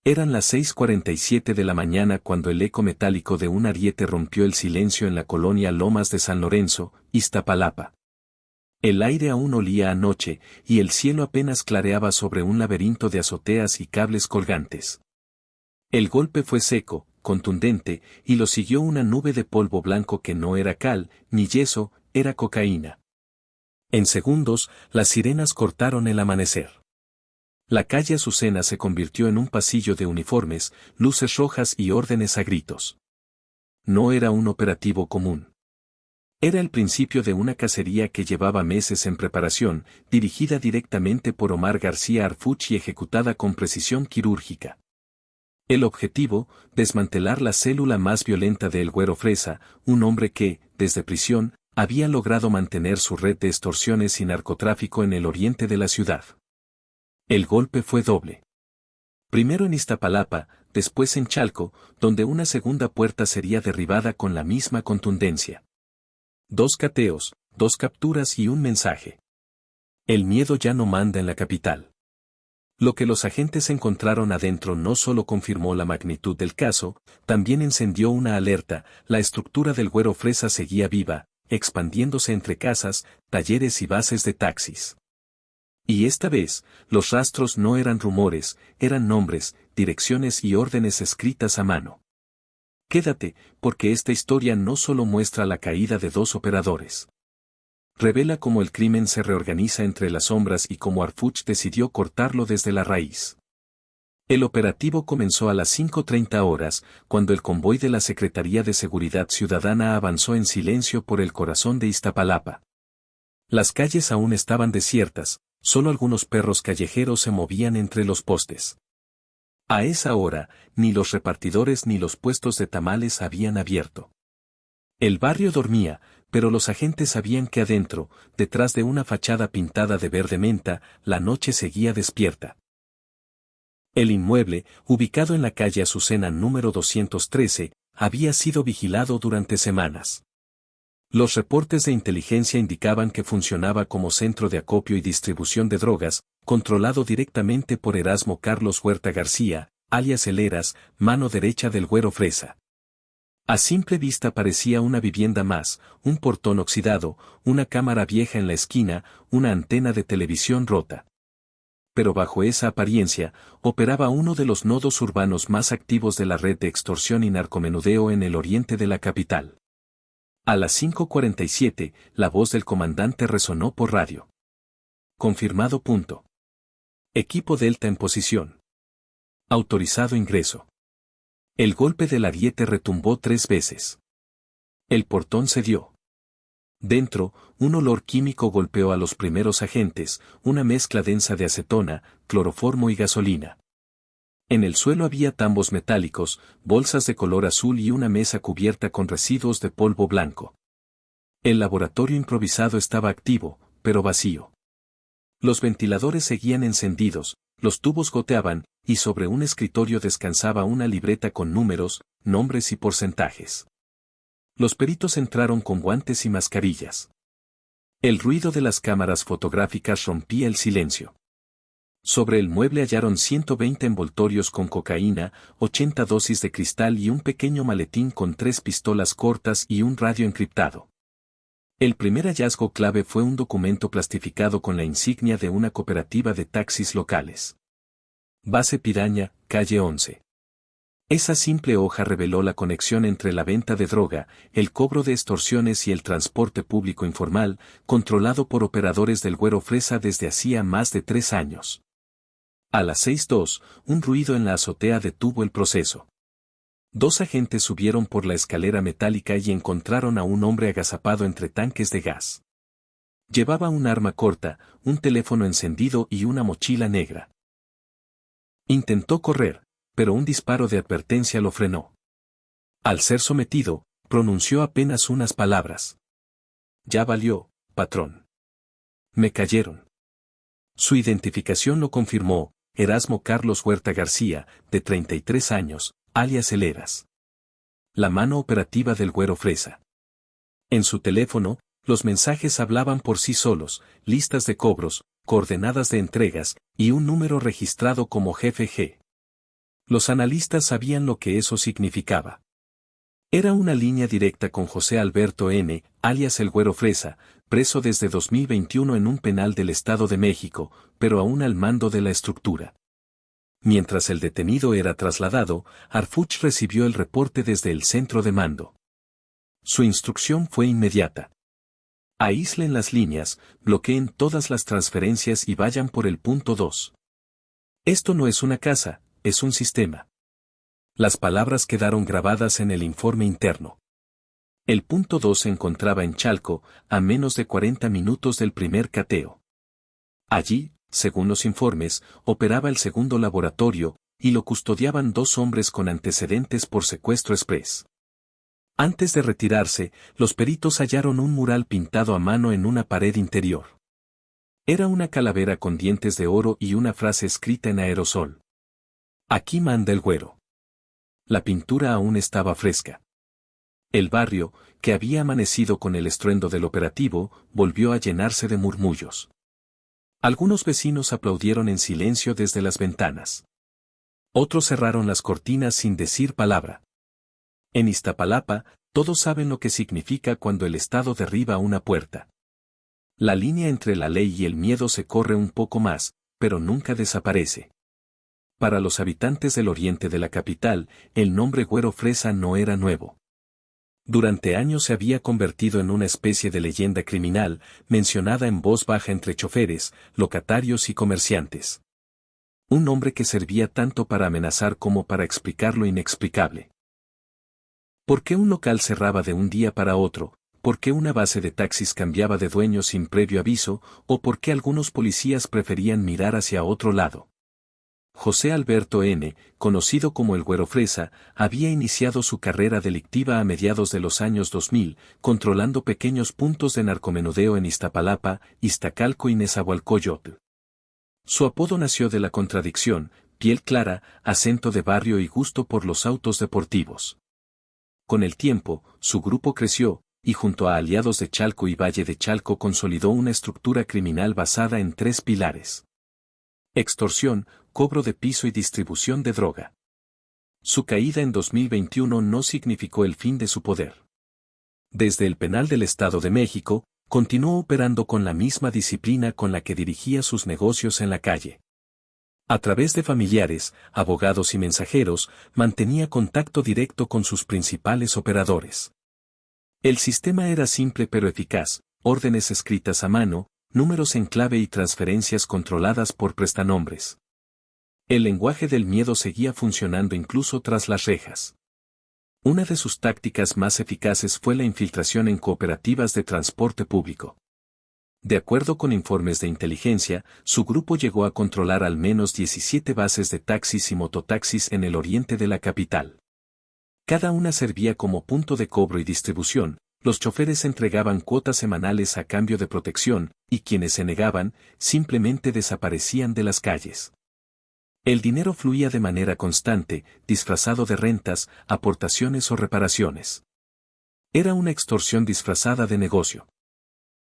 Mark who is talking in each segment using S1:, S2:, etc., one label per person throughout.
S1: Eran las 6:47 de la mañana cuando el eco metálico de un ariete rompió el silencio en la colonia Lomas de San Lorenzo, Iztapalapa. El aire aún olía a noche, y el cielo apenas clareaba sobre un laberinto de azoteas y cables colgantes. El golpe fue seco, contundente, y lo siguió una nube de polvo blanco que no era cal, ni yeso, era cocaína. En segundos, las sirenas cortaron el amanecer. La calle Azucena se convirtió en un pasillo de uniformes, luces rojas y órdenes a gritos. No era un operativo común. Era el principio de una cacería que llevaba meses en preparación, dirigida directamente por Omar García Harfuch y ejecutada con precisión quirúrgica. El objetivo, desmantelar la célula más violenta de El Güero Fresa, un hombre que, desde prisión, había logrado mantener su red de extorsiones y narcotráfico en el oriente de la ciudad. El golpe fue doble. Primero en Iztapalapa, después en Chalco, donde una segunda puerta sería derribada con la misma contundencia. 2 cateos, 2 capturas y un mensaje. El miedo ya no manda en la capital. Lo que los agentes encontraron adentro no solo confirmó la magnitud del caso, también encendió una alerta: la estructura del Güero Fresa seguía viva, expandiéndose entre casas, talleres y bases de taxis. Y esta vez, los rastros no eran rumores, eran nombres, direcciones y órdenes escritas a mano. Quédate, porque esta historia no solo muestra la caída de 2 operadores. Revela cómo el crimen se reorganiza entre las sombras y cómo Harfuch decidió cortarlo desde la raíz. El operativo comenzó a las 5:30 horas, cuando el convoy de la Secretaría de Seguridad Ciudadana avanzó en silencio por el corazón de Iztapalapa. Las calles aún estaban desiertas, solo algunos perros callejeros se movían entre los postes. A esa hora, ni los repartidores ni los puestos de tamales habían abierto. El barrio dormía, pero los agentes sabían que adentro, detrás de una fachada pintada de verde menta, la noche seguía despierta. El inmueble, ubicado en la calle Azucena número 213, había sido vigilado durante semanas. Los reportes de inteligencia indicaban que funcionaba como centro de acopio y distribución de drogas, controlado directamente por Erasmo Carlos Huerta García, alias El Eras, mano derecha del Güero Fresa. A simple vista parecía una vivienda más, un portón oxidado, una cámara vieja en la esquina, una antena de televisión rota. Pero bajo esa apariencia, operaba uno de los nodos urbanos más activos de la red de extorsión y narcomenudeo en el oriente de la capital. A las 5:47, la voz del comandante resonó por radio. Confirmado. Equipo Delta en posición. Autorizado ingreso. El golpe del ariete retumbó 3 veces. El portón cedió. Dentro, un olor químico golpeó a los primeros agentes, una mezcla densa de acetona, cloroformo y gasolina. En el suelo había tambos metálicos, bolsas de color azul y una mesa cubierta con residuos de polvo blanco. El laboratorio improvisado estaba activo, pero vacío. Los ventiladores seguían encendidos, los tubos goteaban, y sobre un escritorio descansaba una libreta con números, nombres y porcentajes. Los peritos entraron con guantes y mascarillas. El ruido de las cámaras fotográficas rompía el silencio. Sobre el mueble hallaron 120 envoltorios con cocaína, 80 dosis de cristal y un pequeño maletín con 3 pistolas cortas y un radio encriptado. El primer hallazgo clave fue un documento plastificado con la insignia de una cooperativa de taxis locales. Base Piraña, calle 11. Esa simple hoja reveló la conexión entre la venta de droga, el cobro de extorsiones y el transporte público informal, controlado por operadores del Güero Fresa desde hacía más de 3 años. A las 6:02, un ruido en la azotea detuvo el proceso. 2 agentes subieron por la escalera metálica y encontraron a un hombre agazapado entre tanques de gas. Llevaba un arma corta, un teléfono encendido y una mochila negra. Intentó correr, pero un disparo de advertencia lo frenó. Al ser sometido, pronunció apenas unas palabras. Ya valió, patrón. Me cayeron. Su identificación lo confirmó: Erasmo Carlos Huerta García, de 33 años, alias El Eras. La mano operativa del Güero Fresa. En su teléfono, los mensajes hablaban por sí solos: listas de cobros, coordenadas de entregas, y un número registrado como Jefe G. Los analistas sabían lo que eso significaba. Era una línea directa con José Alberto N., alias el Güero Fresa, preso desde 2021 en un penal del Estado de México, pero aún al mando de la estructura. Mientras el detenido era trasladado, Harfuch recibió el reporte desde el centro de mando. Su instrucción fue inmediata. Aíslen las líneas, bloqueen todas las transferencias y vayan por el punto 2. Esto no es una casa, es un sistema. Las palabras quedaron grabadas en el informe interno. El punto 2 se encontraba en Chalco, a menos de 40 minutos del primer cateo. Allí, según los informes, operaba el segundo laboratorio, y lo custodiaban 2 hombres con antecedentes por secuestro express. Antes de retirarse, los peritos hallaron un mural pintado a mano en una pared interior. Era una calavera con dientes de oro y una frase escrita en aerosol. Aquí manda el güero. La pintura aún estaba fresca. El barrio, que había amanecido con el estruendo del operativo, volvió a llenarse de murmullos. Algunos vecinos aplaudieron en silencio desde las ventanas. Otros cerraron las cortinas sin decir palabra. En Iztapalapa, todos saben lo que significa cuando el Estado derriba una puerta. La línea entre la ley y el miedo se corre un poco más, pero nunca desaparece. Para los habitantes del oriente de la capital, el nombre Güero Fresa no era nuevo. Durante años se había convertido en una especie de leyenda criminal, mencionada en voz baja entre choferes, locatarios y comerciantes. Un nombre que servía tanto para amenazar como para explicar lo inexplicable. ¿Por qué un local cerraba de un día para otro? ¿Por qué una base de taxis cambiaba de dueño sin previo aviso? ¿O por qué algunos policías preferían mirar hacia otro lado? José Alberto N., conocido como el Güero Fresa, había iniciado su carrera delictiva a mediados de los años 2000, controlando pequeños puntos de narcomenudeo en Iztapalapa, Iztacalco y Nezahualcóyotl. Su apodo nació de la contradicción, piel clara, acento de barrio y gusto por los autos deportivos. Con el tiempo, su grupo creció, y junto a aliados de Chalco y Valle de Chalco consolidó una estructura criminal basada en 3 pilares. Extorsión, cobro de piso y distribución de droga. Su caída en 2021 no significó el fin de su poder. Desde el penal del Estado de México, continuó operando con la misma disciplina con la que dirigía sus negocios en la calle. A través de familiares, abogados y mensajeros, mantenía contacto directo con sus principales operadores. El sistema era simple pero eficaz, órdenes escritas a mano, números en clave y transferencias controladas por prestanombres. El lenguaje del miedo seguía funcionando incluso tras las rejas. Una de sus tácticas más eficaces fue la infiltración en cooperativas de transporte público. De acuerdo con informes de inteligencia, su grupo llegó a controlar al menos 17 bases de taxis y mototaxis en el oriente de la capital. Cada una servía como punto de cobro y distribución, los choferes entregaban cuotas semanales a cambio de protección, y quienes se negaban, simplemente desaparecían de las calles. El dinero fluía de manera constante, disfrazado de rentas, aportaciones o reparaciones. Era una extorsión disfrazada de negocio.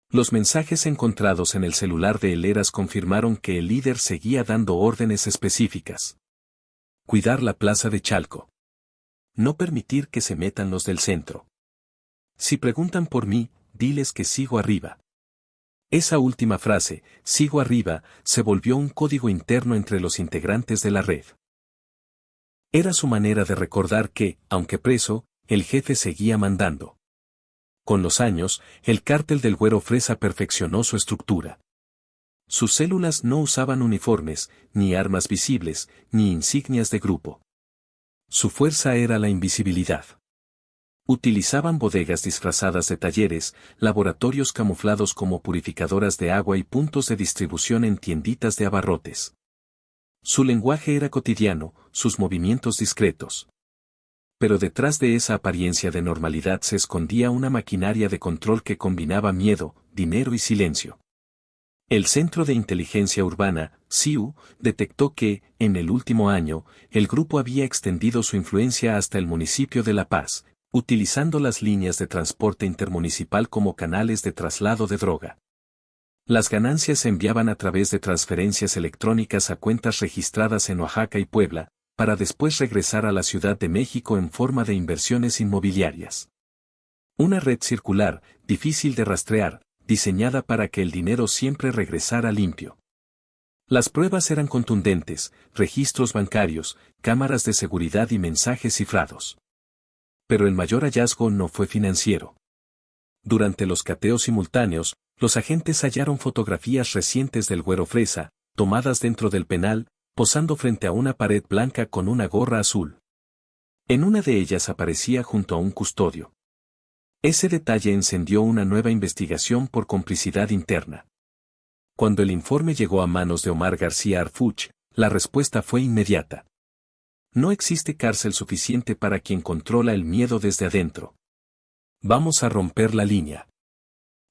S1: Los mensajes encontrados en el celular de Helleras confirmaron que el líder seguía dando órdenes específicas. Cuidar la plaza de Chalco. No permitir que se metan los del centro. Si preguntan por mí, diles que sigo arriba. Esa última frase, sigo arriba, se volvió un código interno entre los integrantes de la red. Era su manera de recordar que, aunque preso, el jefe seguía mandando. Con los años, el cártel del Güero Fresa perfeccionó su estructura. Sus células no usaban uniformes, ni armas visibles, ni insignias de grupo. Su fuerza era la invisibilidad. Utilizaban bodegas disfrazadas de talleres, laboratorios camuflados como purificadoras de agua y puntos de distribución en tienditas de abarrotes. Su lenguaje era cotidiano, sus movimientos discretos. Pero detrás de esa apariencia de normalidad se escondía una maquinaria de control que combinaba miedo, dinero y silencio. El Centro de Inteligencia Urbana, CIU, detectó que, en el último año, el grupo había extendido su influencia hasta el municipio de La Paz, utilizando las líneas de transporte intermunicipal como canales de traslado de droga. Las ganancias se enviaban a través de transferencias electrónicas a cuentas registradas en Oaxaca y Puebla, para después regresar a la Ciudad de México en forma de inversiones inmobiliarias. Una red circular, difícil de rastrear, diseñada para que el dinero siempre regresara limpio. Las pruebas eran contundentes: registros bancarios, cámaras de seguridad y mensajes cifrados. Pero el mayor hallazgo no fue financiero. Durante los cateos simultáneos, los agentes hallaron fotografías recientes del Güero Fresa, tomadas dentro del penal, posando frente a una pared blanca con una gorra azul. En una de ellas aparecía junto a un custodio. Ese detalle encendió una nueva investigación por complicidad interna. Cuando el informe llegó a manos de Omar García Harfuch, la respuesta fue inmediata. No existe cárcel suficiente para quien controla el miedo desde adentro. Vamos a romper la línea.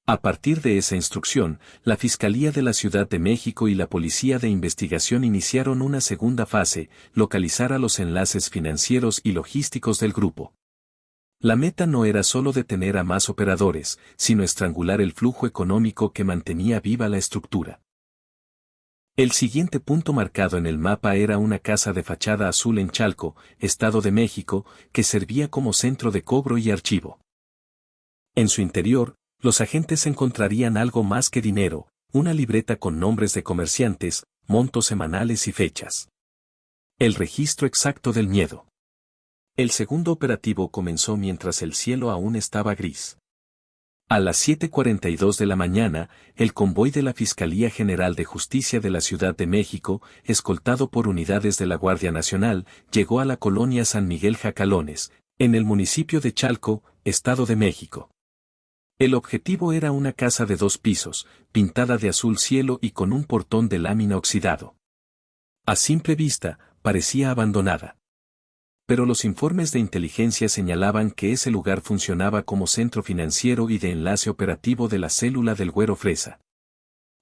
S1: A partir de esa instrucción, la Fiscalía de la Ciudad de México y la Policía de Investigación iniciaron una segunda fase: localizar a los enlaces financieros y logísticos del grupo. La meta no era solo detener a más operadores, sino estrangular el flujo económico que mantenía viva la estructura. El siguiente punto marcado en el mapa era una casa de fachada azul en Chalco, Estado de México, que servía como centro de cobro y archivo. En su interior, los agentes encontrarían algo más que dinero: una libreta con nombres de comerciantes, montos semanales y fechas. El registro exacto del miedo. El segundo operativo comenzó mientras el cielo aún estaba gris. A las 7:42 de la mañana, el convoy de la Fiscalía General de Justicia de la Ciudad de México, escoltado por unidades de la Guardia Nacional, llegó a la colonia San Miguel Jacalones, en el municipio de Chalco, Estado de México. El objetivo era una casa de 2 pisos, pintada de azul cielo y con un portón de lámina oxidado. A simple vista, parecía abandonada. Pero los informes de inteligencia señalaban que ese lugar funcionaba como centro financiero y de enlace operativo de la célula del Güero Fresa.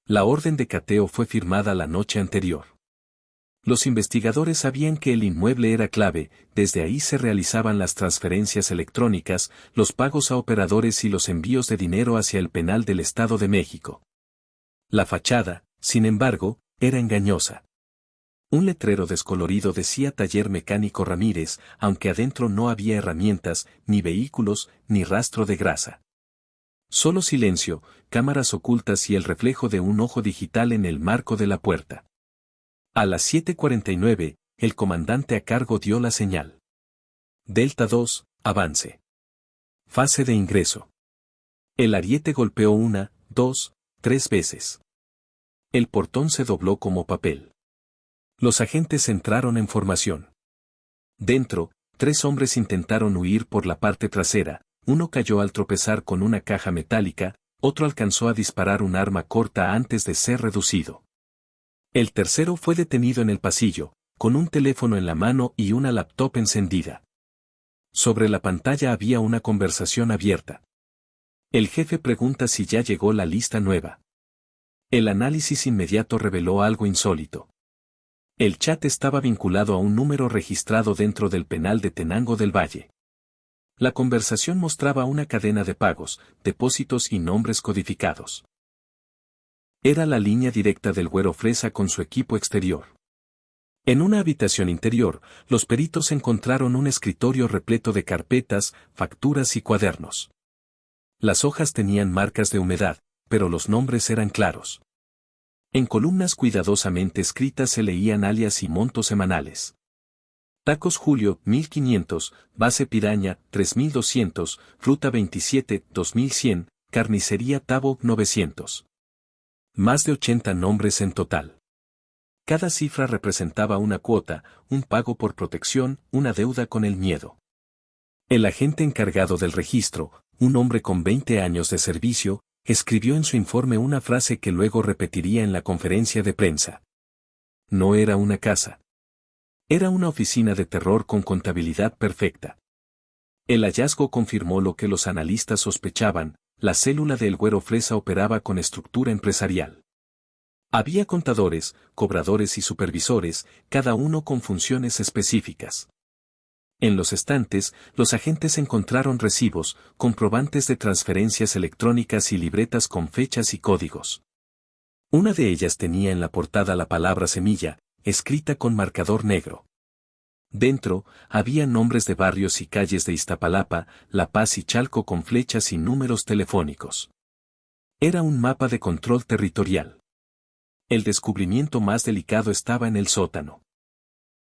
S1: La orden de cateo fue firmada la noche anterior. Los investigadores sabían que el inmueble era clave: desde ahí se realizaban las transferencias electrónicas, los pagos a operadores y los envíos de dinero hacia el penal del Estado de México. La fachada, sin embargo, era engañosa. Un letrero descolorido decía Taller Mecánico Ramírez, aunque adentro no había herramientas, ni vehículos, ni rastro de grasa. Solo silencio, cámaras ocultas y el reflejo de un ojo digital en el marco de la puerta. A las 7:49, el comandante a cargo dio la señal. Delta 2, avance. Fase de ingreso. El ariete golpeó 1, 2, 3 veces. El portón se dobló como papel. Los agentes entraron en formación. Dentro, 3 hombres intentaron huir por la parte trasera: uno cayó al tropezar con una caja metálica, otro alcanzó a disparar un arma corta antes de ser reducido. El tercero fue detenido en el pasillo, con un teléfono en la mano y una laptop encendida. Sobre la pantalla había una conversación abierta. El jefe pregunta si ya llegó la lista nueva. El análisis inmediato reveló algo insólito. El chat estaba vinculado a un número registrado dentro del penal de Tenango del Valle. La conversación mostraba una cadena de pagos, depósitos y nombres codificados. Era la línea directa del Güero Fresa con su equipo exterior. En una habitación interior, los peritos encontraron un escritorio repleto de carpetas, facturas y cuadernos. Las hojas tenían marcas de humedad, pero los nombres eran claros. En columnas cuidadosamente escritas se leían alias y montos semanales. Tacos Julio, 1500, Base Piraña, 3200, Ruta 27, 2100, Carnicería Tabo, 900. Más de 80 nombres en total. Cada cifra representaba una cuota, un pago por protección, una deuda con el miedo. El agente encargado del registro, un hombre con 20 años de servicio, escribió en su informe una frase que luego repetiría en la conferencia de prensa. No era una casa. Era una oficina de terror con contabilidad perfecta. El hallazgo confirmó lo que los analistas sospechaban: la célula del Güero Fresa operaba con estructura empresarial. Había contadores, cobradores y supervisores, cada uno con funciones específicas. En los estantes, los agentes encontraron recibos, comprobantes de transferencias electrónicas y libretas con fechas y códigos. Una de ellas tenía en la portada la palabra semilla, escrita con marcador negro. Dentro, había nombres de barrios y calles de Iztapalapa, La Paz y Chalco con flechas y números telefónicos. Era un mapa de control territorial. El descubrimiento más delicado estaba en el sótano.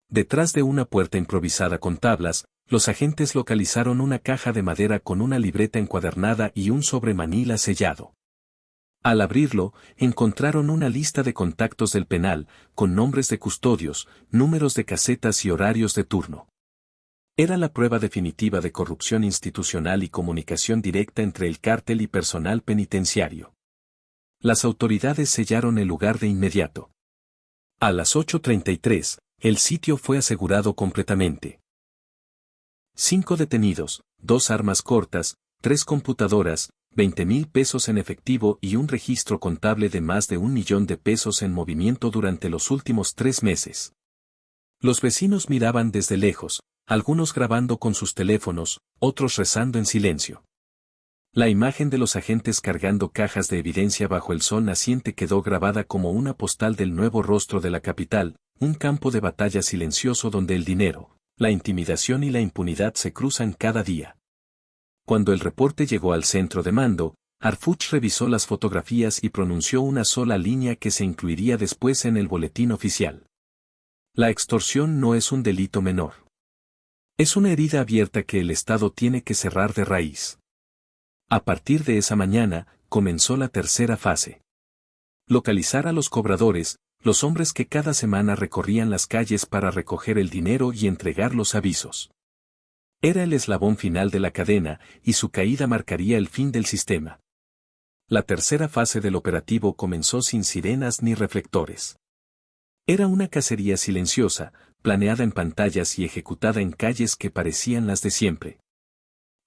S1: Detrás de una puerta improvisada con tablas, los agentes localizaron una caja de madera con una libreta encuadernada y un sobre manila sellado. Al abrirlo, encontraron una lista de contactos del penal, con nombres de custodios, números de casetas y horarios de turno. Era la prueba definitiva de corrupción institucional y comunicación directa entre el cártel y personal penitenciario. Las autoridades sellaron el lugar de inmediato. A las 8:33, el sitio fue asegurado completamente. 5 detenidos, 2 armas cortas, 3 computadoras, 20,000 pesos en efectivo y un registro contable de más de 1 millón de pesos en movimiento durante los últimos 3 meses. Los vecinos miraban desde lejos, algunos grabando con sus teléfonos, otros rezando en silencio. La imagen de los agentes cargando cajas de evidencia bajo el sol naciente quedó grabada como una postal del nuevo rostro de la capital, un campo de batalla silencioso donde el dinero, la intimidación y la impunidad se cruzan cada día. Cuando el reporte llegó al centro de mando, Harfuch revisó las fotografías y pronunció una sola línea que se incluiría después en el boletín oficial. La extorsión no es un delito menor. Es una herida abierta que el Estado tiene que cerrar de raíz. A partir de esa mañana, comenzó la tercera fase. Localizar a los cobradores, los hombres que cada semana recorrían las calles para recoger el dinero y entregar los avisos. Era el eslabón final de la cadena, y su caída marcaría el fin del sistema. La tercera fase del operativo comenzó sin sirenas ni reflectores. Era una cacería silenciosa, planeada en pantallas y ejecutada en calles que parecían las de siempre.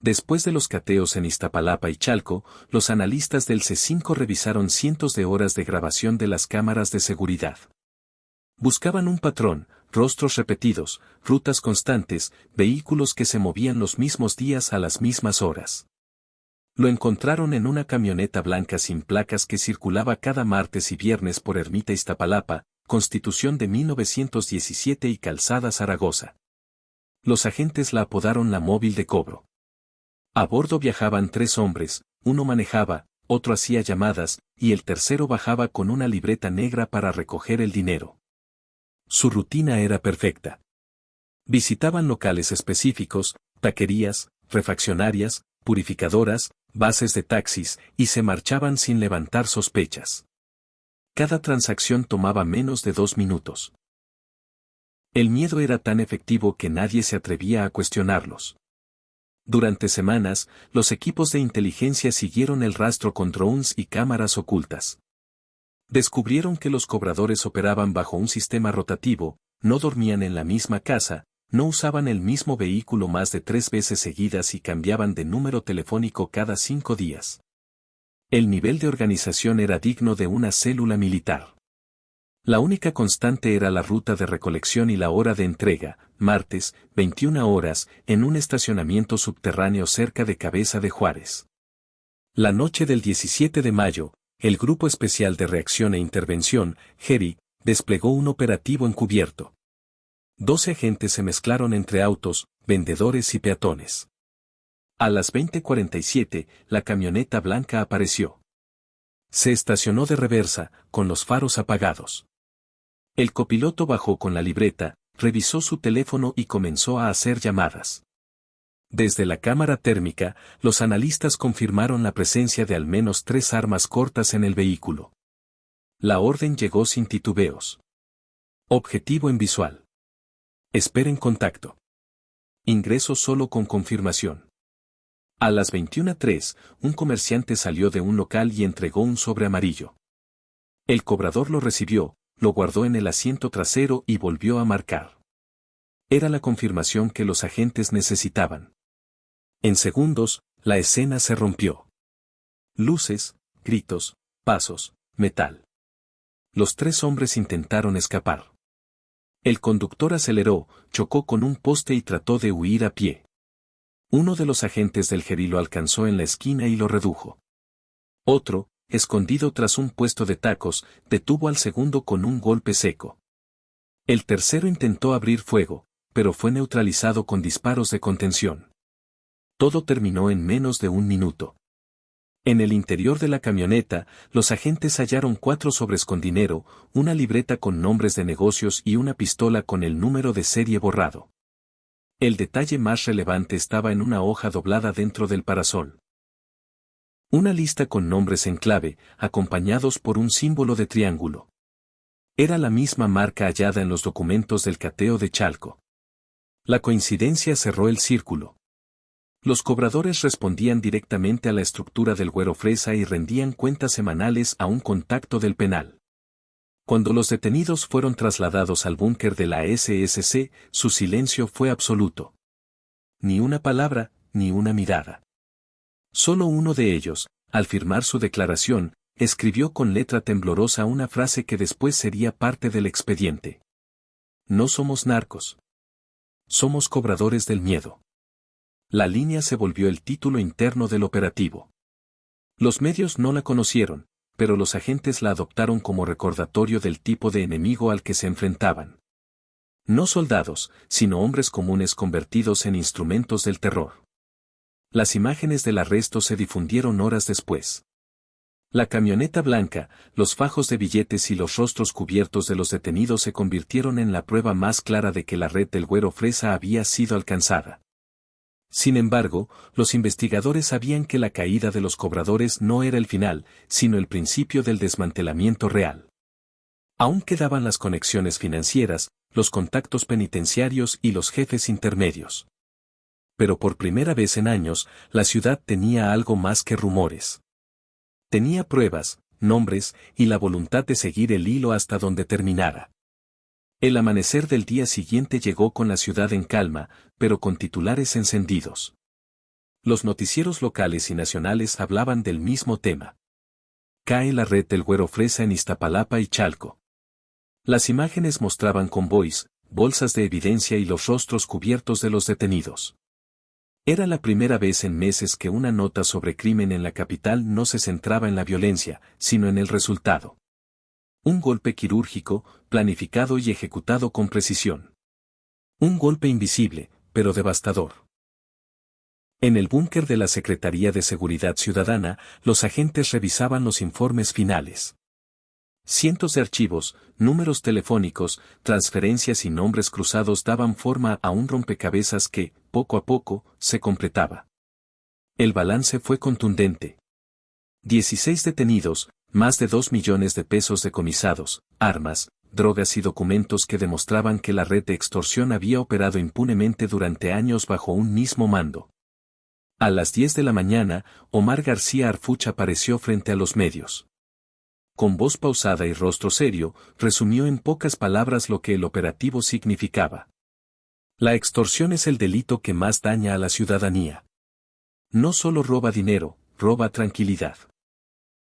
S1: Después de los cateos en Iztapalapa y Chalco, los analistas del C5 revisaron cientos de horas de grabación de las cámaras de seguridad. Buscaban un patrón, rostros repetidos, rutas constantes, vehículos que se movían los mismos días a las mismas horas. Lo encontraron en una camioneta blanca sin placas que circulaba cada martes y viernes por Ermita Iztapalapa, Constitución de 1917 y Calzada Zaragoza. Los agentes la apodaron la móvil de cobro. A bordo viajaban 3 hombres, uno manejaba, otro hacía llamadas, y el tercero bajaba con una libreta negra para recoger el dinero. Su rutina era perfecta. Visitaban locales específicos, taquerías, refaccionarias, purificadoras, bases de taxis, y se marchaban sin levantar sospechas. Cada transacción tomaba menos de 2 minutos. El miedo era tan efectivo que nadie se atrevía a cuestionarlos. Durante semanas, los equipos de inteligencia siguieron el rastro con drones y cámaras ocultas. Descubrieron que los cobradores operaban bajo un sistema rotativo, no dormían en la misma casa, no usaban el mismo vehículo más de 3 veces seguidas y cambiaban de número telefónico cada 5 días. El nivel de organización era digno de una célula militar. La única constante era la ruta de recolección y la hora de entrega, martes, 21 horas, en un estacionamiento subterráneo cerca de Cabeza de Juárez. La noche del 17 de mayo, el Grupo Especial de Reacción e Intervención, GERI, desplegó un operativo encubierto. 12 agentes se mezclaron entre autos, vendedores y peatones. A las 20:47, la camioneta blanca apareció. Se estacionó de reversa, con los faros apagados. El copiloto bajó con la libreta, revisó su teléfono y comenzó a hacer llamadas. Desde la cámara térmica, los analistas confirmaron la presencia de al menos 3 armas cortas en el vehículo. La orden llegó sin titubeos. Objetivo en visual. Esperen contacto. Ingreso solo con confirmación. A las 21:03, un comerciante salió de un local y entregó un sobre amarillo. El cobrador lo recibió, lo guardó en el asiento trasero y volvió a marcar. Era la confirmación que los agentes necesitaban. En segundos, la escena se rompió. Luces, gritos, pasos, metal. Los 3 hombres intentaron escapar. El conductor aceleró, chocó con un poste y trató de huir a pie. Uno de los agentes del GERI lo alcanzó en la esquina y lo redujo. Otro, escondido tras un puesto de tacos, detuvo al segundo con un golpe seco. El tercero intentó abrir fuego, pero fue neutralizado con disparos de contención. Todo terminó en menos de un minuto. En el interior de la camioneta, los agentes hallaron 4 sobres con dinero, una libreta con nombres de negocios y una pistola con el número de serie borrado. El detalle más relevante estaba en una hoja doblada dentro del parasol. Una lista con nombres en clave, acompañados por un símbolo de triángulo. Era la misma marca hallada en los documentos del cateo de Chalco. La coincidencia cerró el círculo. Los cobradores respondían directamente a la estructura del Güero Fresa y rendían cuentas semanales a un contacto del penal. Cuando los detenidos fueron trasladados al búnker de la SSC, su silencio fue absoluto. Ni una palabra, ni una mirada. Solo uno de ellos, al firmar su declaración, escribió con letra temblorosa una frase que después sería parte del expediente. No somos narcos. Somos cobradores del miedo. La línea se volvió el título interno del operativo. Los medios no la conocieron, pero los agentes la adoptaron como recordatorio del tipo de enemigo al que se enfrentaban. No soldados, sino hombres comunes convertidos en instrumentos del terror. Las imágenes del arresto se difundieron horas después. La camioneta blanca, los fajos de billetes y los rostros cubiertos de los detenidos se convirtieron en la prueba más clara de que la red del Güero Fresa había sido alcanzada. Sin embargo, los investigadores sabían que la caída de los cobradores no era el final, sino el principio del desmantelamiento real. Aún quedaban las conexiones financieras, los contactos penitenciarios y los jefes intermedios. Pero por primera vez en años, la ciudad tenía algo más que rumores. Tenía pruebas, nombres y la voluntad de seguir el hilo hasta donde terminara. El amanecer del día siguiente llegó con la ciudad en calma, pero con titulares encendidos. Los noticieros locales y nacionales hablaban del mismo tema. Cae la red del Güero Fresa en Iztapalapa y Chalco. Las imágenes mostraban convoys, bolsas de evidencia y los rostros cubiertos de los detenidos. Era la primera vez en meses que una nota sobre crimen en la capital no se centraba en la violencia, sino en el resultado. Un golpe quirúrgico, planificado y ejecutado con precisión. Un golpe invisible, pero devastador. En el búnker de la Secretaría de Seguridad Ciudadana, los agentes revisaban los informes finales. Cientos de archivos, números telefónicos, transferencias y nombres cruzados daban forma a un rompecabezas que, poco a poco, se completaba. El balance fue contundente. 16 detenidos, más de 2 millones de pesos decomisados, armas, drogas y documentos que demostraban que la red de extorsión había operado impunemente durante años bajo un mismo mando. A las 10 de la mañana, Omar García Harfuch apareció frente a los medios. Con voz pausada y rostro serio, resumió en pocas palabras lo que el operativo significaba. La extorsión es el delito que más daña a la ciudadanía. No solo roba dinero, roba tranquilidad.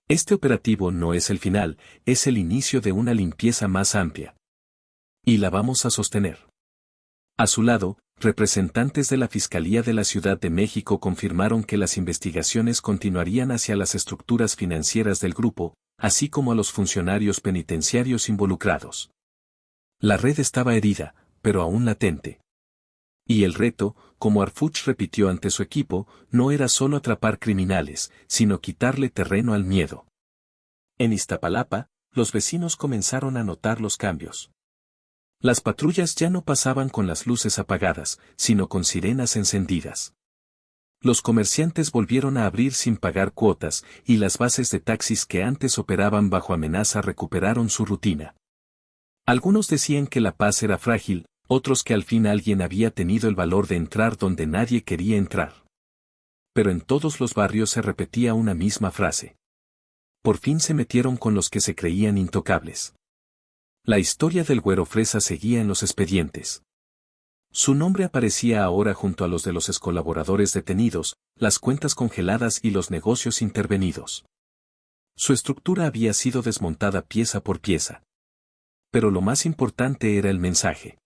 S1: Este operativo no es el final, es el inicio de una limpieza más amplia. Y la vamos a sostener. A su lado, representantes de la Fiscalía de la Ciudad de México confirmaron que las investigaciones continuarían hacia las estructuras financieras del grupo, así como a los funcionarios penitenciarios involucrados. La red estaba herida, pero aún latente. Y el reto, como Harfuch repitió ante su equipo, no era solo atrapar criminales, sino quitarle terreno al miedo. En Iztapalapa, los vecinos comenzaron a notar los cambios. Las patrullas ya no pasaban con las luces apagadas, sino con sirenas encendidas. Los comerciantes volvieron a abrir sin pagar cuotas, y las bases de taxis que antes operaban bajo amenaza recuperaron su rutina. Algunos decían que la paz era frágil, otros que al fin alguien había tenido el valor de entrar donde nadie quería entrar. Pero en todos los barrios se repetía una misma frase. Por fin se metieron con los que se creían intocables. La historia del Güero Fresa seguía en los expedientes. Su nombre aparecía ahora junto a los de los excolaboradores detenidos, las cuentas congeladas y los negocios intervenidos. Su estructura había sido desmontada pieza por pieza. Pero lo más importante era el mensaje.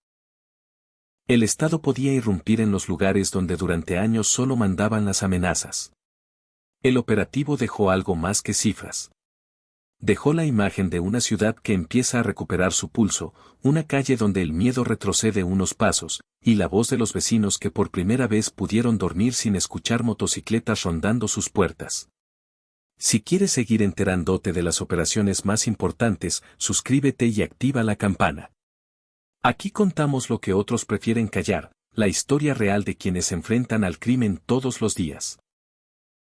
S1: El Estado podía irrumpir en los lugares donde durante años solo mandaban las amenazas. El operativo dejó algo más que cifras. Dejó la imagen de una ciudad que empieza a recuperar su pulso, una calle donde el miedo retrocede unos pasos, y la voz de los vecinos que por primera vez pudieron dormir sin escuchar motocicletas rondando sus puertas. Si quieres seguir enterándote de las operaciones más importantes, suscríbete y activa la campana. Aquí contamos lo que otros prefieren callar, la historia real de quienes se enfrentan al crimen todos los días.